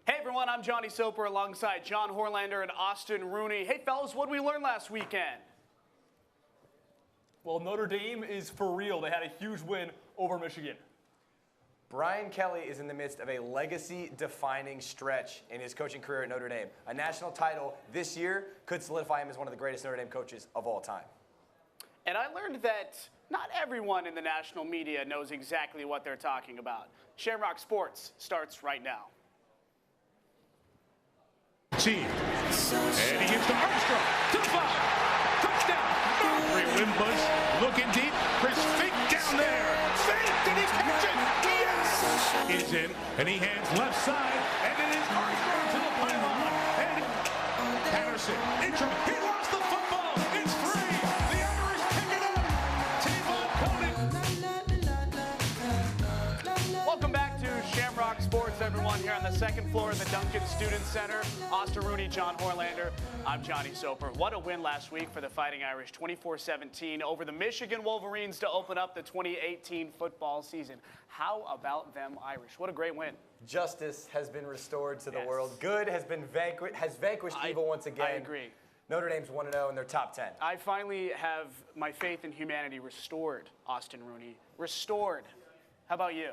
Hey everyone, I'm Johnny Soper alongside John Horlander and Austin Rooney. Hey fellas, what did we learn last weekend? Well, Notre Dame is for real. They had a huge win over Michigan. Brian Kelly is in the midst of a legacy-defining stretch in his coaching career at Notre Dame. A national title this year could solidify him as one of the greatest Notre Dame coaches of all time. And I learned that not everyone in the national media knows exactly what they're talking about. Shamrock Sports starts right now. Team. And he gives to Armstrong. To the 5. Touchdown. Wimbush looking deep. Chris Fink down there. Fink, did he catch it? Yes! Is in, and he hands left side, and it is Armstrong to the pylon. And Patterson in trouble. He lost the football. It's free. The Irish pick it up. Tavon Conan. Welcome back to Shamrock Sports, everyone, here on the second floor of the Duncan Student Center. Austin Rooney, John Horlander. I'm Johnny Soper. What a win last week for the Fighting Irish, 24-17 over the Michigan Wolverines to open up the 2018 football season. How about them Irish? What a great win. Justice has been restored to the world. Good has vanquished evil once again. I agree. Notre Dame's 1-0 in their top 10. I finally have my faith in humanity restored, Austin Rooney. Restored. How about you?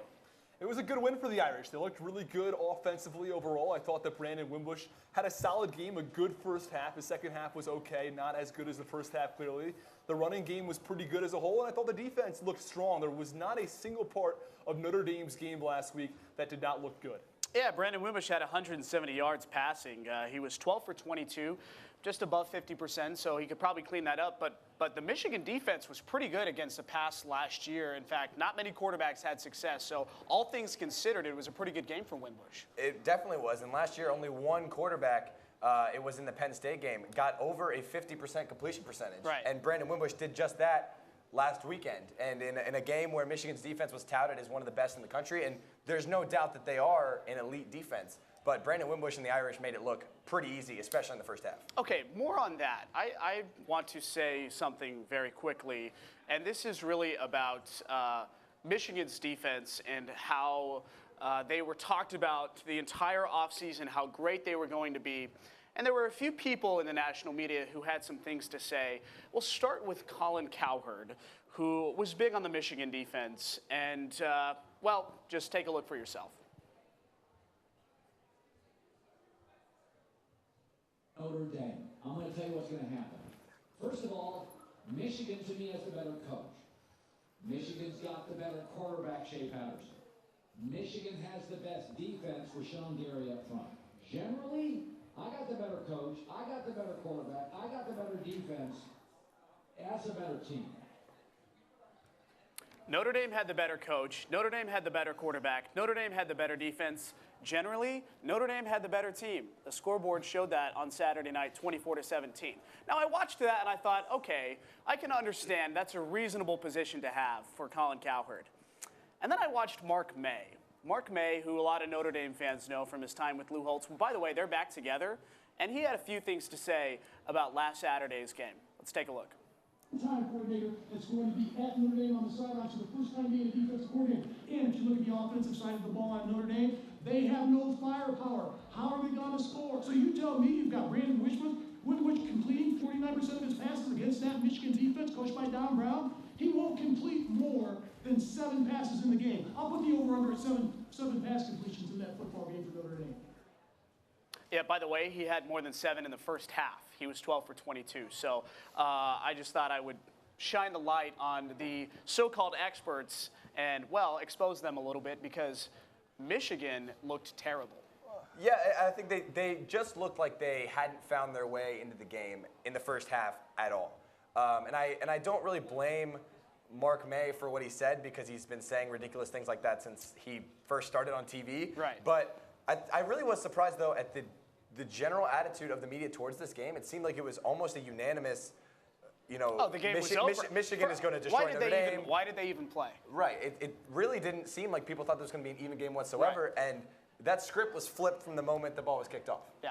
It was a good win for the Irish. They looked really good offensively overall. I thought that Brandon Wimbush had a solid game, a good first half. The second half was okay, not as good as the first half, clearly. The running game was pretty good as a whole, and I thought the defense looked strong. There was not a single part of Notre Dame's game last week that did not look good. Yeah, Brandon Wimbush had 170 yards passing. He was 12 for 22, just above 50%, so he could probably clean that up. But the Michigan defense was pretty good against the pass last year. In fact, not many quarterbacks had success. So all things considered, it was a pretty good game for Wimbush. It definitely was. And last year, only one quarterback, it was in the Penn State game, got over a 50% completion percentage. Right. And Brandon Wimbush did just that last weekend. And in a game where Michigan's defense was touted as one of the best in the country, and there's no doubt that they are an elite defense. But Brandon Wimbush and the Irish made it look pretty easy, especially in the first half. Okay, more on that. I want to say something very quickly, and this is really about Michigan's defense and how they were talked about the entire offseason, how great they were going to be. And there were a few people in the national media who had some things to say. We'll start with Colin Cowherd, who was big on the Michigan defense. And, well, just take a look for yourself. Notre Dame. I'm going to tell you what's going to happen. First of all, Michigan, to me, has the better coach. Michigan's got the better quarterback, Shea Patterson. Michigan has the best defense for Sean Gary up front. Generally, I got the better coach. I got the better quarterback. I got the better defense. That's a better team. Notre Dame had the better coach. Notre Dame had the better quarterback. Notre Dame had the better defense. Generally, Notre Dame had the better team. The scoreboard showed that on Saturday night, 24-17. Now, I watched that and I thought, okay, I can understand that's a reasonable position to have for Colin Cowherd. And then I watched Mark May. Mark May, who a lot of Notre Dame fans know from his time with Lou Holtz. By the way, they're back together. And he had a few things to say about last Saturday's game. Let's take a look. Time coordinator that's going to be at Notre Dame on the sideline for the first time being a defensive coordinator. And if you look at the offensive side of the ball on Notre Dame, they have no firepower. How are they going to score? So you tell me you've got Brandon Wimbush completing 49% of his passes against that Michigan defense coached by Don Brown. He won't complete more than 7 passes in the game. I'll put the over-under at seven pass completions in that football game for Notre Dame. Yeah, by the way, he had more than 7 in the first half. He was 12 for 22. So I just thought I would shine the light on the so-called experts and, well, expose them a little bit because Michigan looked terrible. Yeah, I think they just looked like they hadn't found their way into the game in the first half at all. And I don't really blame Mark May for what he said because he's been saying ridiculous things like that since he first started on TV. Right. But I really was surprised, though, at the general attitude of the media towards this game. It seemed like it was almost a unanimous, the game was over. Michigan is going to destroy Notre Dame. Why did they even play? Right. It really didn't seem like people thought there was going to be an even game whatsoever. Right. And that script was flipped from the moment the ball was kicked off. Yeah.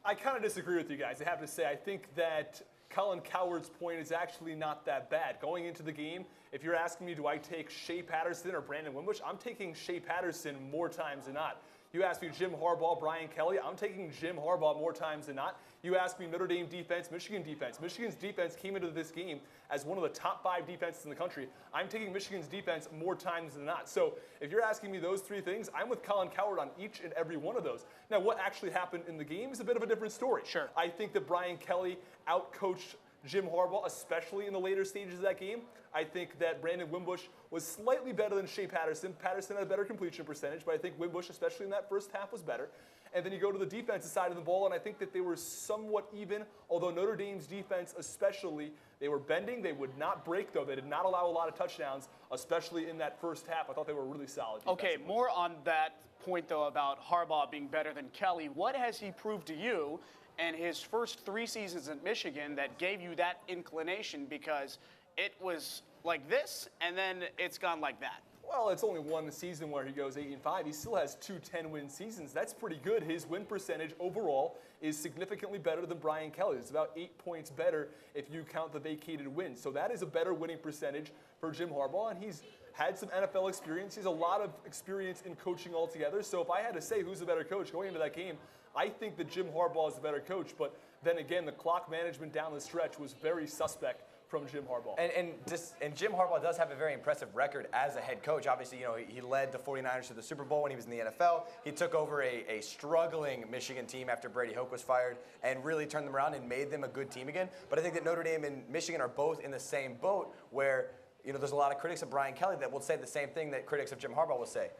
I kind of disagree with you guys. I have to say, I think that Colin Cowherd's point is actually not that bad. Going into the game, if you're asking me, do I take Shea Patterson or Brandon Wimbush, I'm taking Shea Patterson more times than not. You ask me Jim Harbaugh, Brian Kelly, I'm taking Jim Harbaugh more times than not. You ask me Notre Dame defense, Michigan defense. Michigan's defense came into this game as one of the top 5 defenses in the country. I'm taking Michigan's defense more times than not. So if you're asking me those 3 things, I'm with Colin Cowherd on each and every one of those. Now, what actually happened in the game is a bit of a different story. Sure. I think that Brian Kelly outcoached Jim Harbaugh, especially in the later stages of that game. I think that Brandon Wimbush was slightly better than Shea Patterson. Patterson had a better completion percentage, but I think Wimbush, especially in that first half, was better. And then you go to the defensive side of the ball, and I think that they were somewhat even, although Notre Dame's defense especially, they were bending. They would not break, though. They did not allow a lot of touchdowns, especially in that first half. I thought they were really solid. Okay, more on that point, though, about Harbaugh being better than Kelly. What has he proved to you in his first 3 seasons at Michigan that gave you that inclination? Because it was like this, and then it's gone like that. Well, it's only one season where he goes 8-5. He still has 2 10-win seasons. That's pretty good. His win percentage overall is significantly better than Brian Kelly. It's about 8 points better if you count the vacated wins. So that is a better winning percentage for Jim Harbaugh, and he's had some NFL experience. He has a lot of experience in coaching altogether. So if I had to say who's the better coach going into that game, I think that Jim Harbaugh is the better coach. But then again, the clock management down the stretch was very suspect from Jim Harbaugh. And Jim Harbaugh does have a very impressive record as a head coach. Obviously, he led the 49ers to the Super Bowl when he was in the NFL. He took over a struggling Michigan team after Brady Hoke was fired and really turned them around and made them a good team again. But I think that Notre Dame and Michigan are both in the same boat where, there's a lot of critics of Brian Kelly that will say the same thing that critics of Jim Harbaugh will say.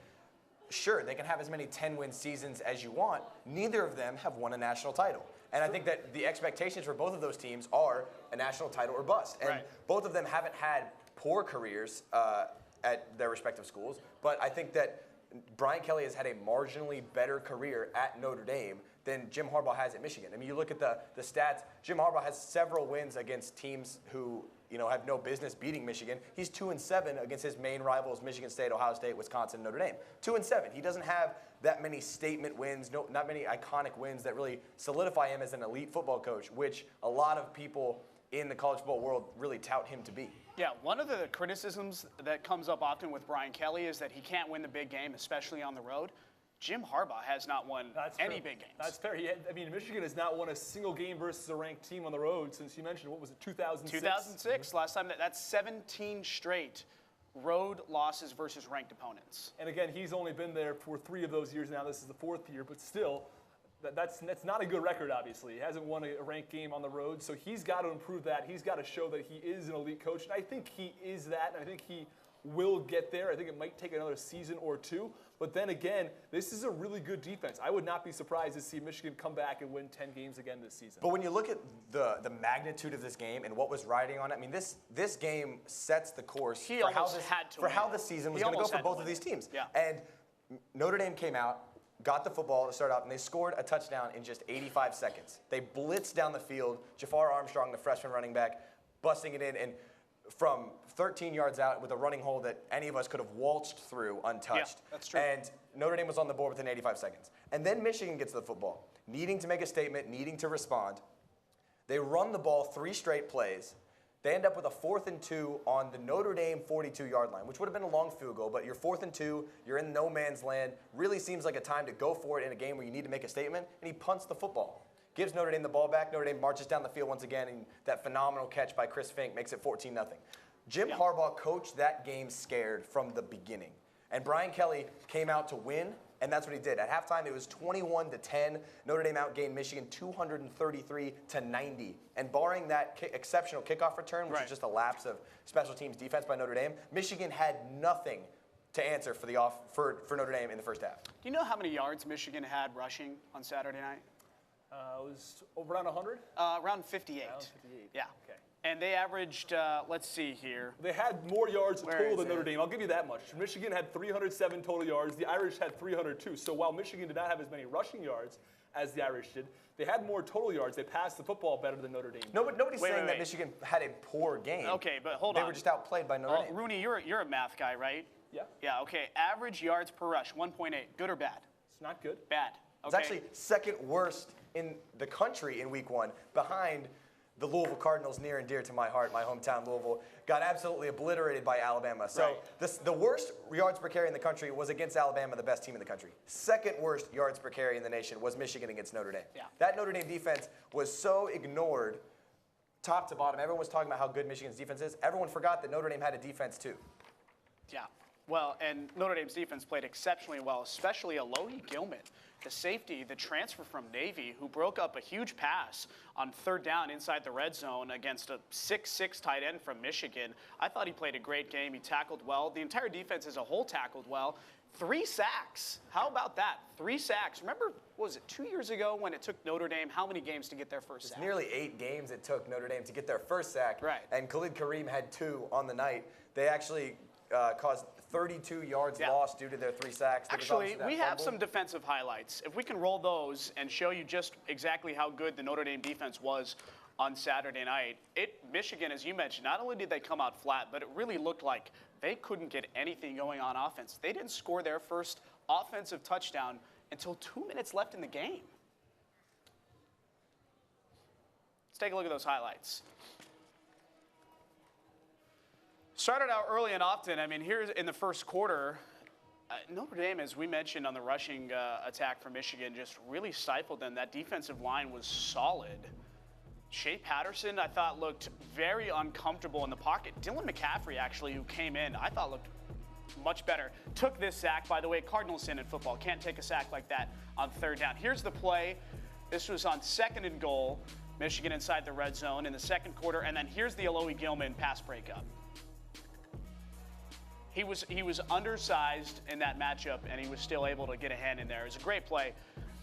Sure, they can have as many 10-win seasons as you want. Neither of them have won a national title. And I think that the expectations for both of those teams are a national title or bust. And both of them haven't had poor careers at their respective schools. But I think that Brian Kelly has had a marginally better career at Notre Dame than Jim Harbaugh has at Michigan. I mean, you look at the stats. Jim Harbaugh has several wins against teams who have no business beating Michigan. He's 2-7 against his main rivals, Michigan State, Ohio State, Wisconsin, Notre Dame. 2-7. He doesn't have that many statement wins, not many iconic wins that really solidify him as an elite football coach, which a lot of people in the college football world really tout him to be. Yeah, one of the criticisms that comes up often with Brian Kelly is that he can't win the big game, especially on the road. Jim Harbaugh has not won any big games. That's fair. Michigan has not won a single game versus a ranked team on the road since you mentioned, what was it, 2006? 2006, last time. That's 17 straight road losses versus ranked opponents. And again, he's only been there for 3 of those years now. This is the 4th year, but still, that's not a good record, obviously. He hasn't won a ranked game on the road, so he's got to improve that. He's got to show that he is an elite coach, and I think he is that, and I think he will get there. I think it might take another season or 2. But then again, this is a really good defense. I would not be surprised to see Michigan come back and win 10 games again this season. But when you look at the magnitude of this game and what was riding on it, I mean, this game sets the course for how the season was going to go for both of these teams. Yeah. And Notre Dame came out, got the football to start out, and they scored a touchdown in just 85 seconds. They blitzed down the field. Jafar Armstrong, the freshman running back, busting it in, and from 13 yards out with a running hole that any of us could have waltzed through untouched. Yeah, that's true. And Notre Dame was on the board within 85 seconds. And then Michigan gets the football, needing to make a statement, needing to respond. They run the ball 3 straight plays. They end up with a 4th and 2 on the Notre Dame 42-yard line, which would have been a long field goal, but you're 4th and 2, you're in no man's land. Really seems like a time to go for it in a game where you need to make a statement, and he punts the football. Gives Notre Dame the ball back. Notre Dame marches down the field once again, and that phenomenal catch by Chris Fink makes it 14-0. Jim Harbaugh coached that game scared from the beginning. And Brian Kelly came out to win, and that's what he did. At halftime, it was 21-10. Notre Dame outgained Michigan 233-90. And barring that exceptional kickoff return, which is just a lapse of special teams defense by Notre Dame, Michigan had nothing to answer for Notre Dame in the first half. Do you know how many yards Michigan had rushing on Saturday night? It was around 100? Around 58. Around 58. Yeah. Okay. And they averaged, let's see here. They had more yards total than it? Notre Dame. I'll give you that much. Michigan had 307 total yards. The Irish had 302. So while Michigan did not have as many rushing yards as the Irish did, they had more total yards. They passed the football better than Notre Dame. Nobody's saying that Michigan had a poor game. Okay, but hold on. They were just outplayed by Notre Dame. Rooney, you're a math guy, right? Yeah. Yeah, okay. Average yards per rush, 1.8. Good or bad? It's not good. Bad. Okay. It's actually second worst in the country in week 1, behind the Louisville Cardinals, near and dear to my heart, my hometown Louisville, got absolutely obliterated by Alabama. So the worst yards per carry in the country was against Alabama, the best team in the country. Second worst yards per carry in the nation was Michigan against Notre Dame. Yeah. That Notre Dame defense was so ignored top to bottom. Everyone was talking about how good Michigan's defense is. Everyone forgot that Notre Dame had a defense too. Yeah. Well, and Notre Dame's defense played exceptionally well, especially Alohi Gilman, the safety, the transfer from Navy, who broke up a huge pass on 3rd down inside the red zone against a 6'6" tight end from Michigan. I thought he played a great game. He tackled well. The entire defense as a whole tackled well. 3 sacks. How about that? 3 sacks. Remember, what was it, 2 years ago when it took Notre Dame how many games to get their first sack? Nearly 8 games it took Notre Dame to get their first sack. Right. And Khalid Kareem had 2 on the night. They actually caused 32 yards lost due to their 3 sacks. Actually, we have some defensive highlights. If we can roll those and show you just exactly how good the Notre Dame defense was on Saturday night. Michigan, as you mentioned, not only did they come out flat, but it really looked like they couldn't get anything going on offense. They didn't score their first offensive touchdown until 2 minutes left in the game. Let's take a look at those highlights. Started out early and often. I mean, here in the first quarter, Notre Dame, as we mentioned on the rushing attack for Michigan, just really stifled them. That defensive line was solid. Shea Patterson, I thought, looked very uncomfortable in the pocket. Dylan McCaffrey, actually, who came in, I thought looked much better. Took this sack, by the way. Cardinals sin in football. Can't take a sack like that on 3rd down. Here's the play. This was on 2nd and goal. Michigan inside the red zone in the 2nd quarter. And then here's the Alohi Gilman pass breakup. He was undersized in that matchup, and he was still able to get a hand in there. It was a great play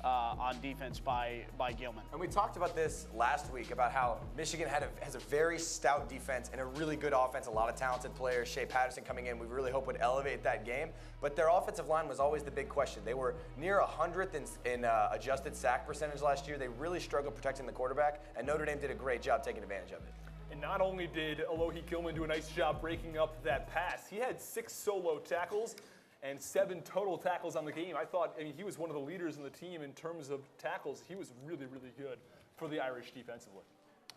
on defense by Gilman. And we talked about this last week, about how Michigan has a very stout defense and a really good offense, a lot of talented players. Shea Patterson coming in, we really hope would elevate that game. But their offensive line was always the big question. They were near 100th in adjusted sack percentage last year. They really struggled protecting the quarterback, and Notre Dame did a great job taking advantage of it. And not only did Alohi Gilman do a nice job breaking up that pass, he had 6 solo tackles and 7 total tackles on the game. I mean, he was one of the leaders in the team in terms of tackles. He was really, really good for the Irish defensively.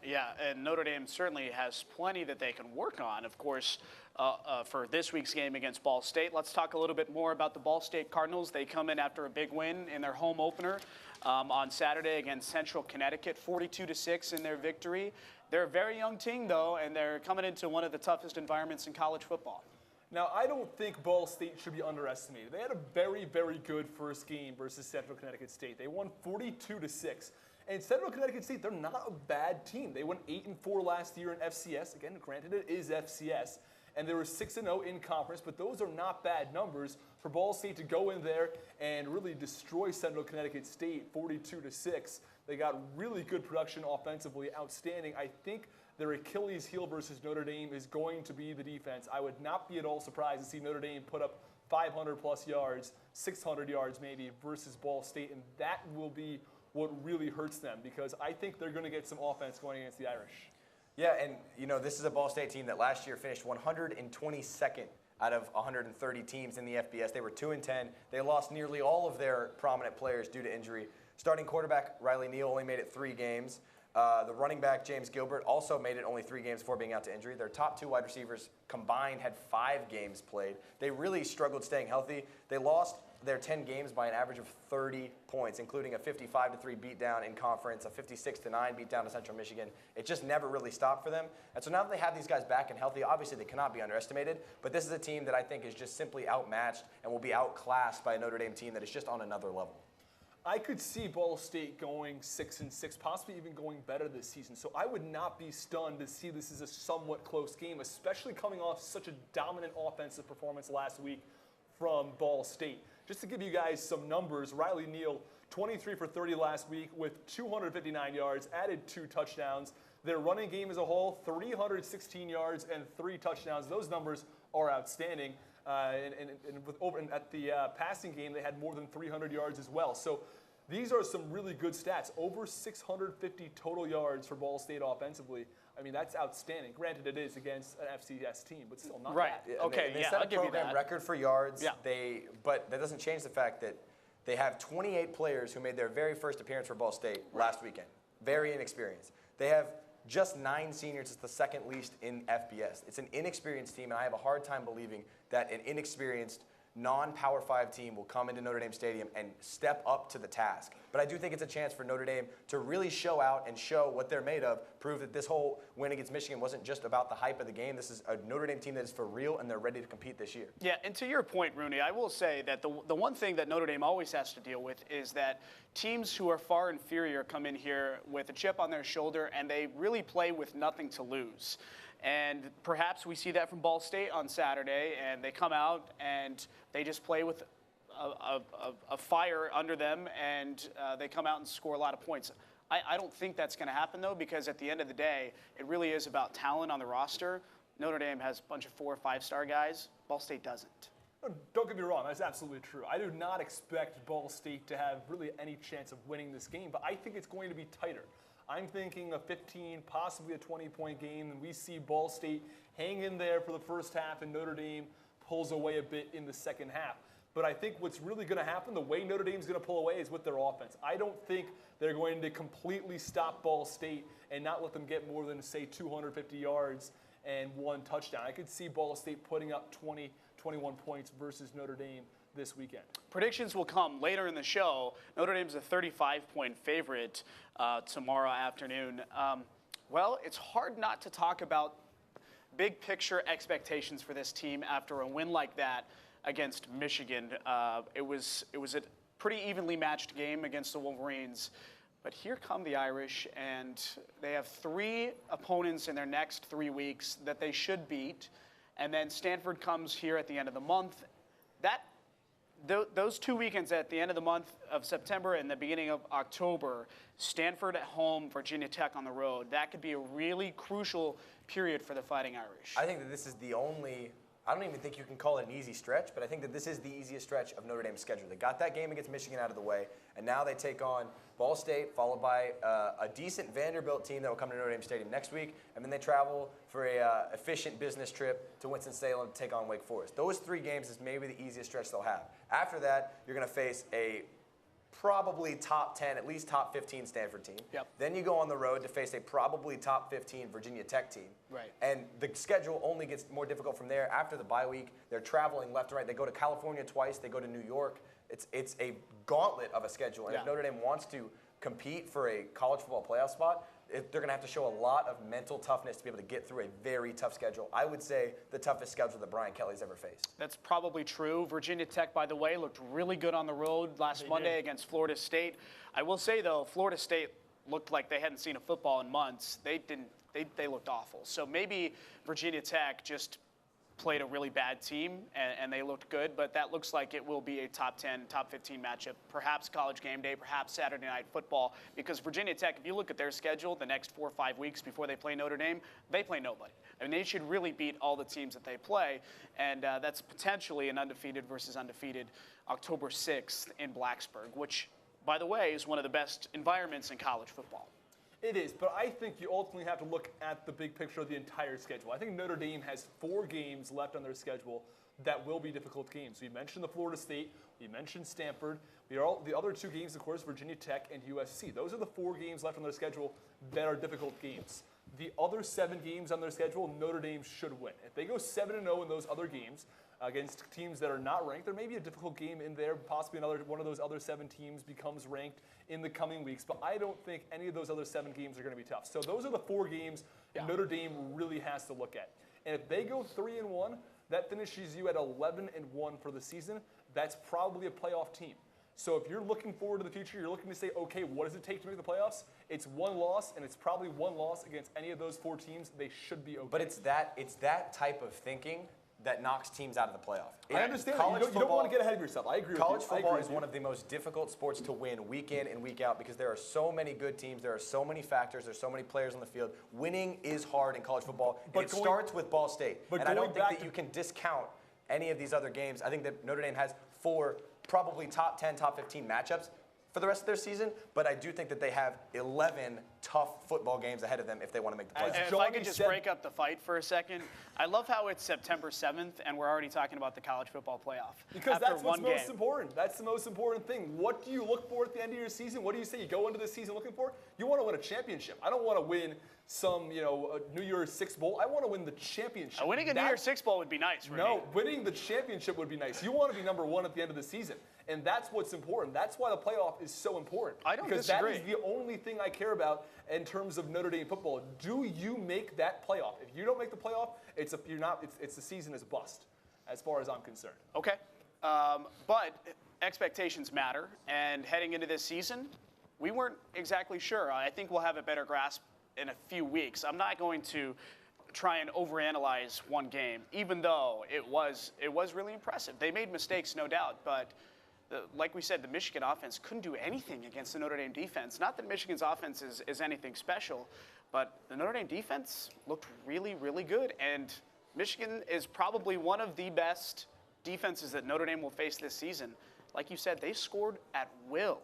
Yeah, and Notre Dame certainly has plenty that they can work on, of course, for this week's game against Ball State. Let's talk a little bit more about the Ball State Cardinals. They come in after a big win in their home opener on Saturday against Central Connecticut, 42-6 in their victory. They're a very young team, though, and they're coming into one of the toughest environments in college football. Now, I don't think Ball State should be underestimated. They had a very, very good first game versus Central Connecticut State. They won 42-6. And Central Connecticut State, they're not a bad team. They went 8-4 last year in FCS. Again, granted, it is FCS. And they were 6-0 in conference, but those are not bad numbers for Ball State to go in there and really destroy Central Connecticut State 42-6. They got really good production offensively, outstanding. I think their Achilles heel versus Notre Dame is going to be the defense. I would not be at all surprised to see Notre Dame put up 500-plus yards, 600 yards maybe, versus Ball State, and that will be what really hurts them, because I think they're going to get some offense going against the Irish. Yeah, and this is a Ball State team that last year finished 122nd out of 130 teams in the FBS. They were 2-10. They lost nearly all of their prominent players due to injury. Starting quarterback Riley Neal only made it 3 games. The running back James Gilbert also made it only 3 games before being out to injury. Their top 2 wide receivers combined had 5 games played. They really struggled staying healthy. They lost their 10 games by an average of 30 points, including a 55-3 beatdown in conference, a 56-9 beatdown to Central Michigan. It just never really stopped for them. And so now that they have these guys back and healthy, obviously they cannot be underestimated, but this is a team that I think is just simply outmatched and will be outclassed by a Notre Dame team that is just on another level. I could see Ball State going 6-6, possibly even going better this season. So I would not be stunned to see this as a somewhat close game, especially coming off such a dominant offensive performance last week from Ball State. Just to give you guys some numbers, Riley Neal, 23 for 30 last week with 259 yards, added 2 touchdowns. Their running game as a whole, 316 yards and 3 touchdowns. Those numbers are outstanding. And at the passing game, they had more than 300 yards as well. So these are some really good stats. Over 650 total yards for Ball State offensively. I mean, that's outstanding. Granted, it is against an FCS team, but still not bad. Yeah, Okay, they yeah, set I'll a give you program that. record for yards. Yeah. But that doesn't change the fact that they have 28 players who made their very first appearance for Ball State last weekend. Very inexperienced. They have just 9 seniors. It's the second least in FBS. It's an inexperienced team, and I have a hard time believing that an inexperienced non-Power 5 team will come into Notre Dame Stadium and step up to the task. But I do think it's a chance for Notre Dame to really show out and show what they're made of, prove that this whole win against Michigan wasn't just about the hype of the game. This is a Notre Dame team that is for real, and they're ready to compete this year. Yeah, and to your point, Rooney, I will say that the one thing that Notre Dame always has to deal with is that teams who are far inferior come in here with a chip on their shoulder, and they really play with nothing to lose. And perhaps we see that from Ball State on Saturday, and they come out and they just play with a fire under them, and they come out and score a lot of points. I don't think that's going to happen, though, because at the end of the day, it really is about talent on the roster. Notre Dame has a bunch of 4 or 5-star guys. Ball State doesn't. Don't get me wrong, that's absolutely true. I do not expect Ball State to have really any chance of winning this game, but I think it's going to be tighter. I'm thinking a 15, possibly a 20-point game, and we see Ball State hang in there for the first half, and Notre Dame pulls away a bit in the second half. But I think what's really going to happen, the way Notre Dame's going to pull away, is with their offense. I don't think they're going to completely stop Ball State and not let them get more than, say, 250 yards and 1 touchdown. I could see Ball State putting up 20, 21 points versus Notre Dame this weekend. Predictions will come later in the show. Notre Dame's a 35-point favorite tomorrow afternoon. Well, it's hard not to talk about big picture expectations for this team after a win like that against Michigan. It was a pretty evenly matched game against the Wolverines. But here come the Irish, and they have 3 opponents in their next 3 weeks that they should beat. And then Stanford comes here at the end of the month. Those 2 weekends at the end of the month of September and the beginning of October, Stanford at home, Virginia Tech on the road, that could be a really crucial period for the Fighting Irish. I think that this is the only, I don't even think you can call it an easy stretch, but I think that this is the easiest stretch of Notre Dame's schedule. They got that game against Michigan out of the way, and now they take on Ball State, followed by a decent Vanderbilt team that will come to Notre Dame Stadium next week, and then they travel for a efficient business trip to Winston-Salem to take on Wake Forest. Those 3 games is maybe the easiest stretch they'll have. After that, you're going to face a probably top 10, at least top 15 Stanford team. Yep. Then you go on the road to face a probably top 15 Virginia Tech team. Right. And the schedule only gets more difficult from there. After the bye week, they're traveling left and right. They go to California twice. They go to New York. It's a gauntlet of a schedule. And if Notre Dame wants to compete for a college football playoff spot, they're going to have to show a lot of mental toughness to be able to get through a very tough schedule. I would say the toughest schedule that Brian Kelly's ever faced. That's probably true. Virginia Tech, by the way, looked really good on the road last Monday against Florida State. I will say, though, Florida State looked like they hadn't seen a football in months. They looked awful. So maybe Virginia Tech just played a really bad team, and they looked good, but that looks like it will be a top 10, top 15 matchup, perhaps College Game Day, perhaps Saturday Night Football, because Virginia Tech, if you look at their schedule the next 4 or 5 weeks before they play Notre Dame, they play nobody. I mean, they should really beat all the teams that they play, and that's potentially an undefeated versus undefeated October 6th in Blacksburg, which, by the way, is one of the best environments in college football. It is, but I think you ultimately have to look at the big picture of the entire schedule. I think Notre Dame has 4 games left on their schedule that will be difficult games. We mentioned the Florida State, we mentioned Stanford. The other 2 games, of course, Virginia Tech and USC. Those are the 4 games left on their schedule that are difficult games. The other 7 games on their schedule, Notre Dame should win. If they go 7-0 in those other games against teams that are not ranked, there may be a difficult game in there. Possibly one of those other 7 teams becomes ranked in the coming weeks. But I don't think any of those other 7 games are going to be tough. So those are the 4 games Notre Dame really has to look at. And if they go 3-1, that finishes you at 11-1 for the season. That's probably a playoff team. So if you're looking forward to the future, you're looking to say, okay, what does it take to make the playoffs? It's 1 loss, and it's probably 1 loss against any of those 4 teams. They should be okay. But it's that type of thinking that knocks teams out of the playoff. I understand. You don't want to get ahead of yourself. I agree with you. College football is one of the most difficult sports to win week in and week out because there are so many good teams. There are so many factors. There's so many players on the field. Winning is hard in college football, and it starts with Ball State. And I don't think that you can discount any of these other games. I think that Notre Dame has 4 probably top 10, top 15 matchups for the rest of their season, but I do think that they have 11 tough football games ahead of them if they want to make the playoffs. If I could just break up the fight for a second, I love how it's September 7th and we're already talking about the college football playoff. Because that's what's most important. That's the most important thing. What do you look for at the end of your season? What do you say you go into the season looking for? You want to win a championship. I don't want to win some, New Year's Six Bowl. I want to win the championship. Winning a New Year's Six Bowl would be nice, Rooney. No, winning the championship would be nice. You want to be number one at the end of the season. And that's what's important. That's why the playoff is so important. I don't because disagree. That is the only thing I care about in terms of Notre Dame football. Do you make that playoff? If you don't make the playoff, it's the season is a bust, as far as I'm concerned. Okay. But expectations matter. And heading into this season, we weren't exactly sure. I think we'll have a better grasp in a few weeks. I'm not going to try and overanalyze one game, even though it was really impressive. They made mistakes, no doubt, but like we said, the Michigan offense couldn't do anything against the Notre Dame defense. Not that Michigan's offense is anything special, but the Notre Dame defense looked really, really good. And Michigan is probably one of the best defenses that Notre Dame will face this season. Like you said, they scored at will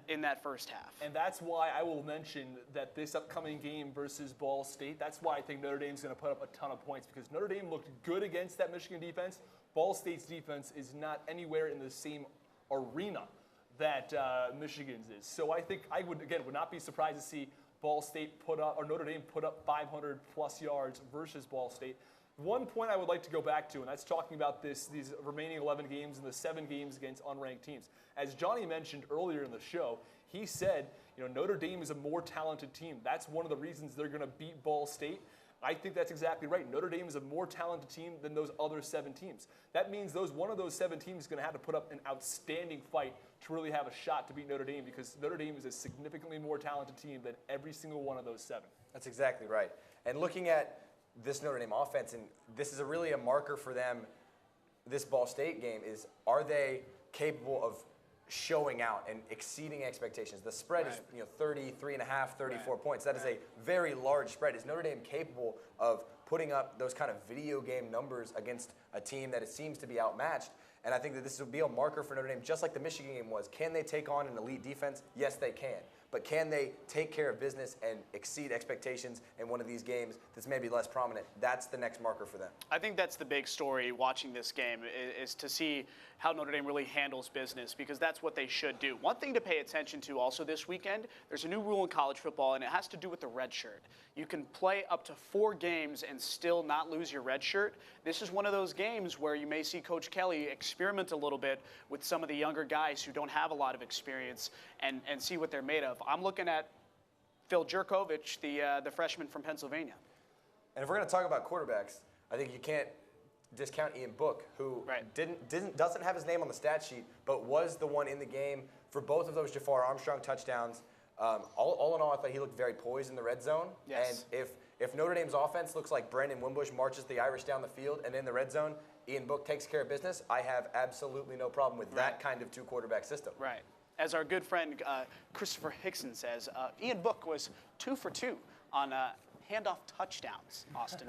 in that first half. And that's why I will mention that this upcoming game versus Ball State, that's why I think Notre Dame's going to put up a ton of points, because Notre Dame looked good against that Michigan defense. Ball State's defense is not anywhere in the same arena that Michigan's is. So I think I would not be surprised to see Ball State Notre Dame put up 500 plus yards versus Ball State. One point I would like to go back to, and that's talking about these remaining 11 games and the 7 games against unranked teams. As Johnny mentioned earlier in the show, he said, Notre Dame is a more talented team. That's one of the reasons they're going to beat Ball State. I think that's exactly right. Notre Dame is a more talented team than those other 7 teams. That means one of those 7 teams is going to have to put up an outstanding fight to really have a shot to beat Notre Dame, because Notre Dame is a significantly more talented team than every single one of those 7. That's exactly right. And looking at this Notre Dame offense, and this is really a marker for them, this Ball State game, is are they capable of showing out and exceeding expectations? The spread is 33.5, 34 points. That is a very large spread. Is Notre Dame capable of putting up those kind of video game numbers against a team that it seems to be outmatched? And I think that this will be a marker for Notre Dame, just like the Michigan game was. Can they take on an elite defense? Yes, they can. But can they take care of business and exceed expectations in one of these games that's maybe less prominent? That's the next marker for them. I think that's the big story watching this game, is to see how Notre Dame really handles business, because that's what they should do. One thing to pay attention to also this weekend, there's a new rule in college football, and it has to do with the red shirt. You can play up to 4 games and still not lose your red shirt. This is one of those games where you may see Coach Kelly experiment a little bit with some of the younger guys who don't have a lot of experience and see what they're made of. I'm looking at Phil Jurkovich, the freshman from Pennsylvania. And if we're going to talk about quarterbacks, I think you can't discount Ian Book, who doesn't have his name on the stat sheet, but was the one in the game for both of those Jafar Armstrong touchdowns. All in all, I thought he looked very poised in the red zone. Yes. And if Notre Dame's offense looks like Brandon Wimbush marches the Irish down the field, and in the red zone, Ian Book takes care of business, I have absolutely no problem with that kind of 2-quarterback system. Right. As our good friend Christopher Hickson says, Ian Book was 2 for 2 on handoff touchdowns, Austin.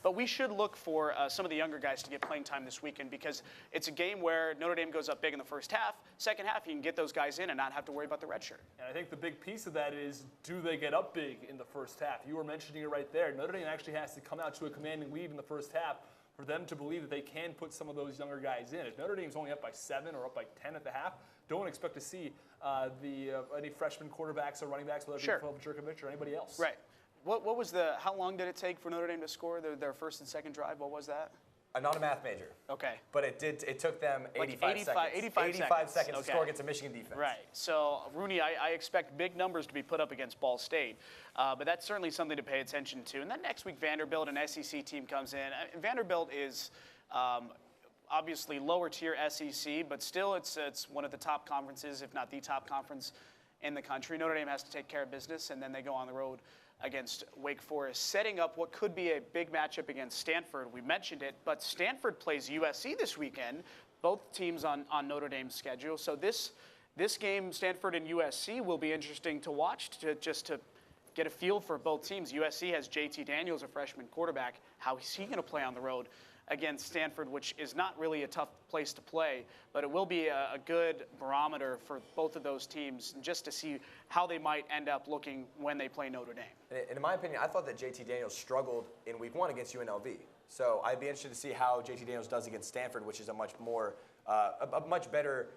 But we should look for some of the younger guys to get playing time this weekend, because it's a game where Notre Dame goes up big in the first half. Second half, you can get those guys in and not have to worry about the red shirt. And I think the big piece of that is, do they get up big in the first half? You were mentioning it right there. Notre Dame actually has to come out to a commanding lead in the first half for them to believe that they can put some of those younger guys in. If Notre Dame's only up by 7 or up by 10 at the half, don't expect to see any freshman quarterbacks or running backs, whether it be Phil Jurkovich or anybody else. Right. What was how long did it take for Notre Dame to score their first and second drive? What was that? I'm not a math major. Okay. But it took them 85 seconds to score against a Michigan defense. Right. So, Rooney, I expect big numbers to be put up against Ball State. But that's certainly something to pay attention to. And then next week, Vanderbilt, an SEC team, comes in. Vanderbilt is obviously lower tier SEC, but still it's one of the top conferences, if not the top conference in the country. Notre Dame has to take care of business, and then they go on the road against Wake Forest, setting up what could be a big matchup against Stanford. We mentioned it, but Stanford plays USC this weekend, both teams on Notre Dame's schedule. So this game, Stanford and USC, will be interesting to watch, to get a feel for both teams. USC has JT Daniels, a freshman quarterback. How is he going to play on the road against Stanford, which is not really a tough place to play, but it will be a good barometer for both of those teams just to see how they might end up looking when they play Notre Dame. And in my opinion, I thought that JT Daniels struggled in week 1 against UNLV. So I'd be interested to see how JT Daniels does against Stanford, which is a much more, a much better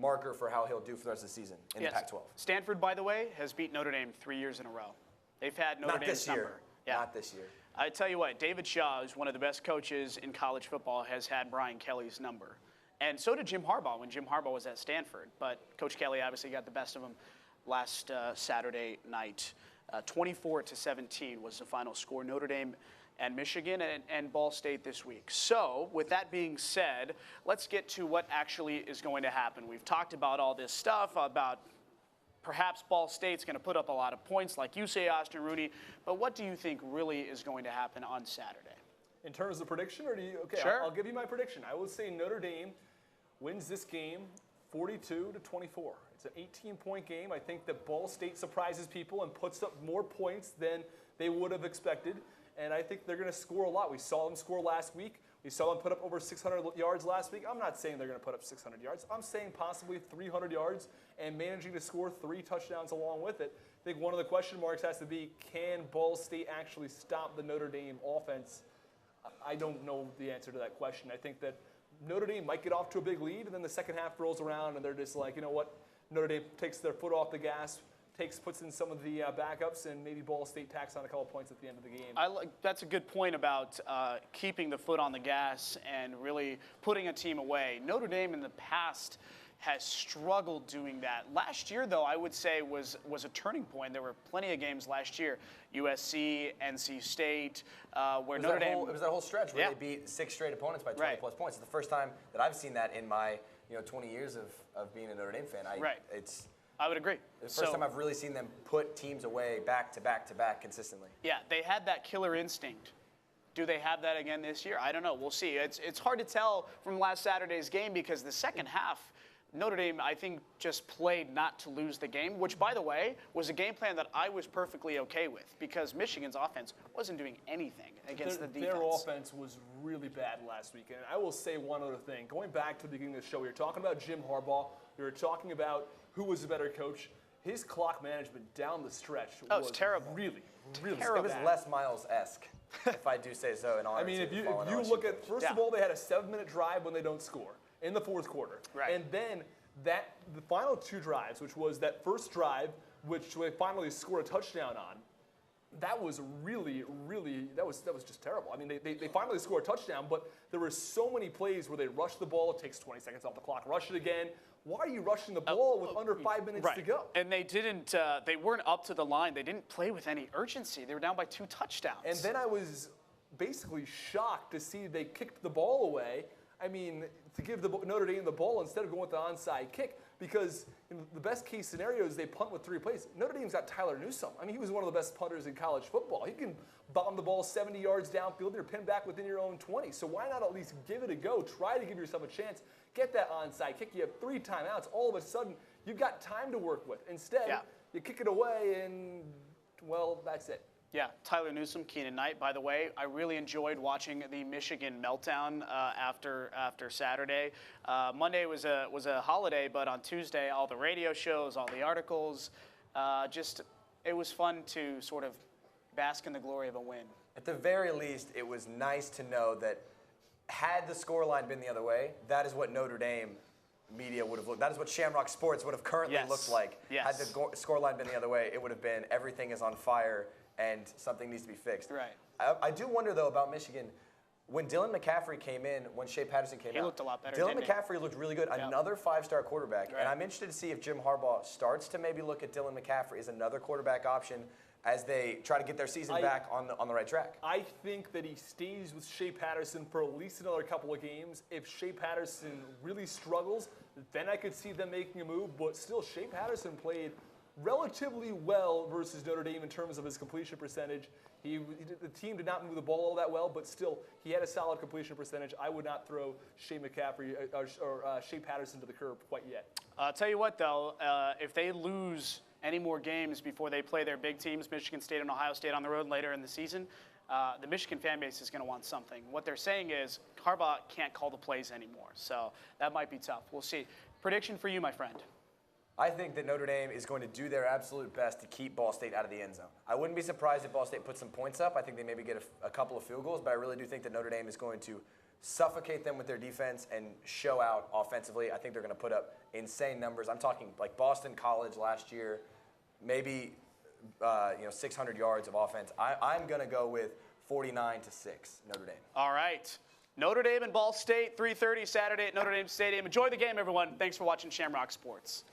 marker for how he'll do for the rest of the season in the Pac-12. Stanford, by the way, has beat Notre Dame 3 years in a row. They've had Notre Dame's number. Yeah. Not this year. I tell you what, David Shaw, who's one of the best coaches in college football, has had Brian Kelly's number. And so did Jim Harbaugh when Jim Harbaugh was at Stanford. But Coach Kelly obviously got the best of him last Saturday night. 24-17 was the final score. Notre Dame and Michigan and Ball State this week. So with that being said, let's get to what actually is going to happen. We've talked about all this stuff about perhaps Ball State's going to put up a lot of points, like you say, Austin Rooney. But what do you think really is going to happen on Saturday? In terms of prediction, or do you? Okay, sure. I'll give you my prediction. I would say Notre Dame wins this game 42-24. It's an 18-point game. I think that Ball State surprises people and puts up more points than they would have expected. And I think they're going to score a lot. We saw them score last week. We saw them put up over 600 yards last week. I'm not saying they're going to put up 600 yards. I'm saying possibly 300 yards and managing to score 3 touchdowns along with it. I think one of the question marks has to be, can Ball State actually stop the Notre Dame offense? I don't know the answer to that question. I think that Notre Dame might get off to a big lead, and then the second half rolls around, and they're just like, you know what? Notre Dame takes their foot off the gas, puts in some of the backups, and maybe Ball State tacks on a couple points at the end of the game. That's a good point about keeping the foot on the gas and really putting a team away. Notre Dame in the past has struggled doing that. Last year, though, I would say was a turning point. There were plenty of games last year, USC, NC State, where Notre Dame. It was that whole stretch where they beat 6 straight opponents by 20-plus points. It's the first time that I've seen that in my 20 years of being a Notre Dame fan. I would agree. It's the first time I've really seen them put teams away back to back to back consistently. Yeah, they had that killer instinct. Do they have that again this year? I don't know. We'll see. It's hard to tell from last Saturday's game because the second half, Notre Dame, I think, just played not to lose the game, which, by the way, was a game plan that I was perfectly okay with because Michigan's offense wasn't doing anything against the defense. Their offense was really bad last week. And I will say one other thing. Going back to the beginning of the show, we were talking about Jim Harbaugh. We were talking about who was a better coach. His clock management down the stretch was terrible. Really It was Les Miles-esque, if I do say so. In honor I mean, if you look at, first of all, they had a 7-minute drive when they don't score in the fourth quarter. Right. And then the final 2 drives, which was that first drive, which they finally scored a touchdown on, that was really, that was just terrible. I mean, they finally scored a touchdown, but there were so many plays where they rushed the ball, it takes 20 seconds off the clock, rush it again. Why are you rushing the ball with under 5 minutes to go? And they didn't. They weren't up to the line. They didn't play with any urgency. They were down by 2 touchdowns. And then I was basically shocked to see they kicked the ball away. I mean, to give Notre Dame the ball instead of going with the onside kick, because in the best case scenario is they punt with 3 plays. Notre Dame's got Tyler Newsome. I mean, he was one of the best punters in college football. He can bomb the ball 70 yards downfield. You're pinned back within your own 20. So why not at least give it a go? Try to give yourself a chance. Get that onside kick. You have 3 timeouts. All of a sudden, you've got time to work with. Instead, you kick it away and, well, that's it. Yeah, Tyler Newsome, Keenan Knight. By the way, I really enjoyed watching the Michigan meltdown after Saturday. Monday was a holiday, but on Tuesday, all the radio shows, all the articles, it was fun to sort of bask in the glory of a win. At the very least, it was nice to know that had the scoreline been the other way, that is what Notre Dame media would have looked. That is what Shamrock Sports would have currently looked like. Had the scoreline been the other way, it would have been everything is on fire and something needs to be fixed. Right. I do wonder, though, about Michigan. When Dylan McCaffrey came in, when Shea Patterson came out, he looked a lot better. Dylan McCaffrey looked really good. Yep. Another 5-star quarterback. Right. And I'm interested to see if Jim Harbaugh starts to maybe look at Dylan McCaffrey as another quarterback option as they try to get their season back on the right track. I think that he stays with Shea Patterson for at least another couple of games. If Shea Patterson really struggles, then I could see them making a move. But still, Shea Patterson played relatively well versus Notre Dame in terms of his completion percentage. The team did not move the ball all that well, but still, he had a solid completion percentage. I would not throw Shea McCaffrey or Shea Patterson to the curb quite yet. I'll tell you what, though, if they lose any more games before they play their big teams, Michigan State and Ohio State on the road later in the season, the Michigan fan base is going to want something. What they're saying is Harbaugh can't call the plays anymore, so that might be tough. We'll see. Prediction for you, my friend. I think that Notre Dame is going to do their absolute best to keep Ball State out of the end zone. I wouldn't be surprised if Ball State puts some points up. I think they maybe get a couple of field goals, but I really do think that Notre Dame is going to suffocate them with their defense and show out offensively. I think they're going to put up insane numbers. I'm talking like Boston College last year, maybe 600 yards of offense. I'm going to go with 49-6 Notre Dame. All right. Notre Dame and Ball State, 3:30 Saturday at Notre Dame Stadium. Enjoy the game, everyone. Thanks for watching Shamrock Sports.